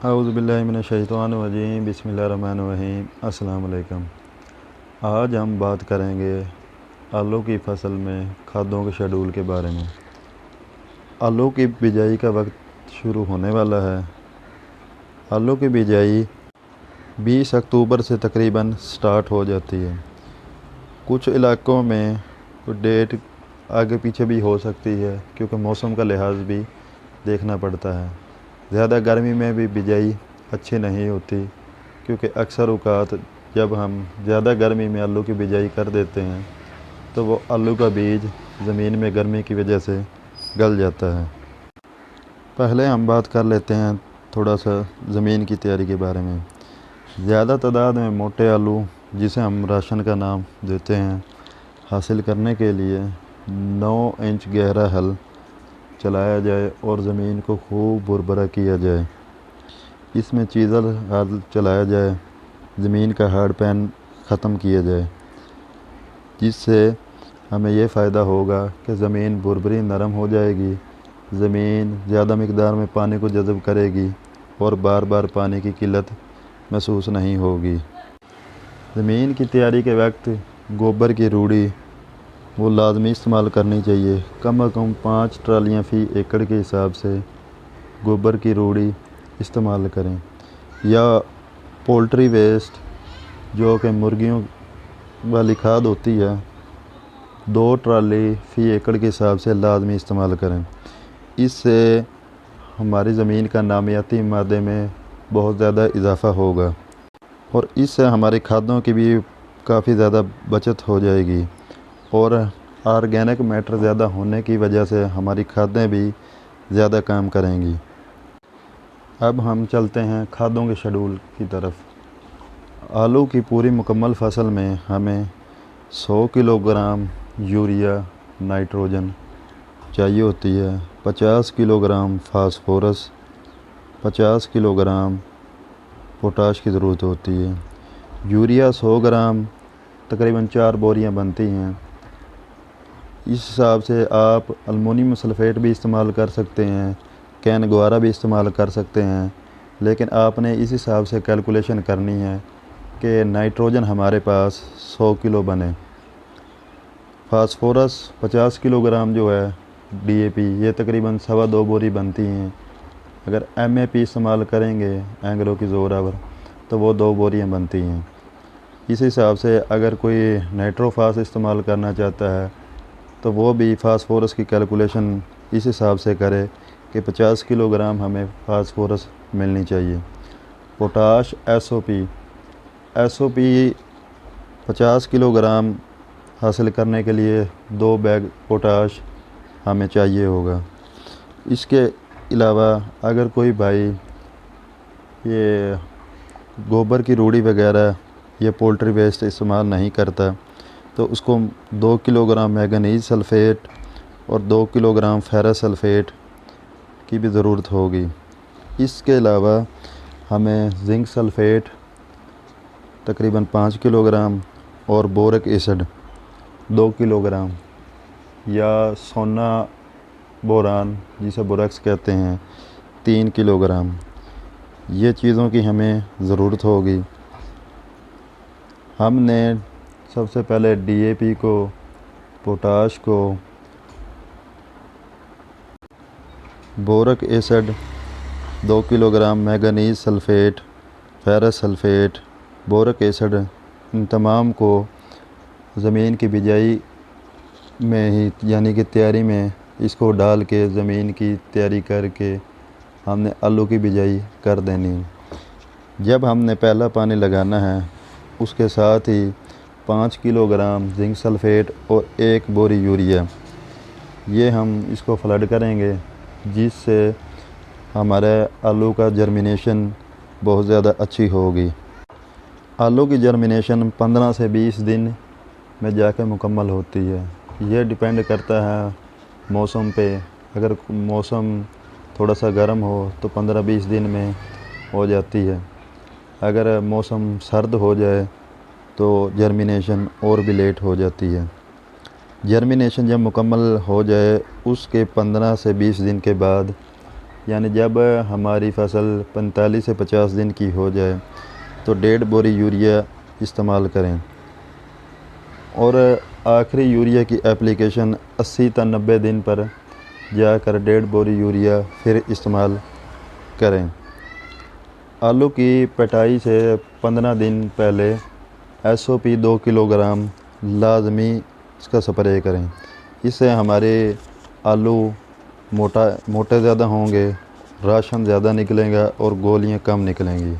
औज़ुबिल्लाहि मिनश्शैतानिर्रजीम बिस्मिल्लाहिर्रहमानिर्रहीम अस्सलाम वालेकुम। आज हम बात करेंगे आलू की फ़सल में खादों के शेड्यूल के बारे में। आलू की बिजाई का वक्त शुरू होने वाला है। आलू की बिजाई 20 अक्टूबर से तकरीबन स्टार्ट हो जाती है। कुछ इलाक़ों में डेट आगे पीछे भी हो सकती है क्योंकि मौसम का लिहाज भी देखना पड़ता है। ज़्यादा गर्मी में भी बिजाई अच्छी नहीं होती क्योंकि अक्सर औक़ात जब हम ज़्यादा गर्मी में आलू की बिजाई कर देते हैं तो वो आलू का बीज ज़मीन में गर्मी की वजह से गल जाता है। पहले हम बात कर लेते हैं थोड़ा सा ज़मीन की तैयारी के बारे में। ज़्यादा तादाद में मोटे आलू, जिसे हम राशन का नाम देते हैं, हासिल करने के लिए 9 इंच गहरा हल चलाया जाए और ज़मीन को खूब भुरभुरा किया जाए। इसमें चीज़ल हल चलाया जाए, ज़मीन का हार्ड पैन ख़त्म किया जाए, जिससे हमें ये फ़ायदा होगा कि ज़मीन भुरभुरी नरम हो जाएगी, ज़मीन ज़्यादा मिक़दार में पानी को जज़ब करेगी और बार बार पानी की किल्लत महसूस नहीं होगी। ज़मीन की तैयारी के वक्त गोबर की रूढ़ी वो लाजमी इस्तेमाल करनी चाहिए। कम से कम 5 ट्रालियाँ फ़ी एकड़ के हिसाब से गोबर की रूढ़ी इस्तेमाल करें, या पोल्ट्री वेस्ट जो कि मुर्गियों वाली खाद होती है 2 ट्राली फ़ी एकड़ के हिसाब से लाजमी इस्तेमाल करें। इससे हमारी ज़मीन का नामियाती मादे में बहुत ज़्यादा इजाफ़ा होगा और इससे हमारी खादों की भी काफ़ी ज़्यादा बचत हो जाएगी और ऑर्गेनिक मैटर ज़्यादा होने की वजह से हमारी खादें भी ज़्यादा काम करेंगी। अब हम चलते हैं खादों के शेड्यूल की तरफ। आलू की पूरी मुकम्मल फ़सल में हमें 100 किलोग्राम यूरिया नाइट्रोजन चाहिए होती है, 50 किलोग्राम फास्फोरस, 50 किलोग्राम पोटाश की ज़रूरत होती है। यूरिया 100 ग्राम तकरीबन 4 बोरियां बनती हैं। इस हिसाब से आप अल्मोनियम सल्फ़ेट भी इस्तेमाल कर सकते हैं, कैन गवारा भी इस्तेमाल कर सकते हैं, लेकिन आपने इस हिसाब से कैलकुलेशन करनी है कि नाइट्रोजन हमारे पास 100 किलो बने। फास्फोरस 50 किलोग्राम जो है DAP, ये तकरीबन 2.25 बोरी बनती हैं। अगर MAP इस्तेमाल करेंगे एंग्रो की ज़ोरावर तो वो 2 बोरियां बनती हैं। इस हिसाब से अगर कोई नाइट्रोफास इस्तेमाल करना चाहता है तो वो भी फास्फोरस की कैलकुलेशन इस हिसाब से करे कि 50 किलोग्राम हमें फास्फोरस मिलनी चाहिए। पोटाश SOP 50 किलोग्राम हासिल करने के लिए 2 बैग पोटाश हमें चाहिए होगा। इसके अलावा अगर कोई भाई ये गोबर की रूढ़ी वगैरह ये पोल्ट्री वेस्ट इस्तेमाल नहीं करता तो उसको 2 किलोग्राम मैंगनीज सल्फ़ेट और 2 किलोग्राम फेरस सल्फ़ेट की भी ज़रूरत होगी। इसके अलावा हमें जिंक सल्फ़ेट तकरीबन 5 किलोग्राम और बोरिक एसिड 2 किलोग्राम, या सोना बोरान जिसे बोरेक्स कहते हैं 3 किलोग्राम, ये चीज़ों की हमें ज़रूरत होगी। हमने सबसे पहले DAP को, पोटाश को, boric acid 2 kilogram, manganese sulphate, ferrous sulphate, boric acid, इन तमाम को ज़मीन की बिजाई में ही यानी कि तैयारी में इसको डाल के ज़मीन की तैयारी करके हमने आलू की बिजाई कर देनी। जब हमने पहला पानी लगाना है उसके साथ ही 5 किलोग्राम जिंक सल्फ़ेट और 1 बोरी यूरिया, ये हम इसको फ्लड करेंगे, जिससे हमारे आलू का जर्मिनेशन बहुत ज़्यादा अच्छी होगी। आलू की जर्मिनेशन 15 से 20 दिन में जाकर मुकम्मल होती है। ये डिपेंड करता है मौसम पे। अगर मौसम थोड़ा सा गर्म हो तो 15-20 दिन में हो जाती है। अगर मौसम सर्द हो जाए तो जर्मिनेशन और भी लेट हो जाती है। जर्मिनेशन जब मुकम्मल हो जाए उसके 15 से 20 दिन के बाद यानी जब हमारी फसल 45 से 50 दिन की हो जाए तो 1.5 बोरी यूरिया इस्तेमाल करें। और आखिरी यूरिया की एप्लीकेशन 80 या 90 दिन पर जाकर 1.5 बोरी यूरिया फिर इस्तेमाल करें। आलू की कटाई से 15 दिन पहले SOP 2 किलोग्राम लाजमी इसका स्प्रे करें। इससे हमारे आलू मोटे ज़्यादा होंगे, राशन ज़्यादा निकलेगा और गोलियां कम निकलेंगी।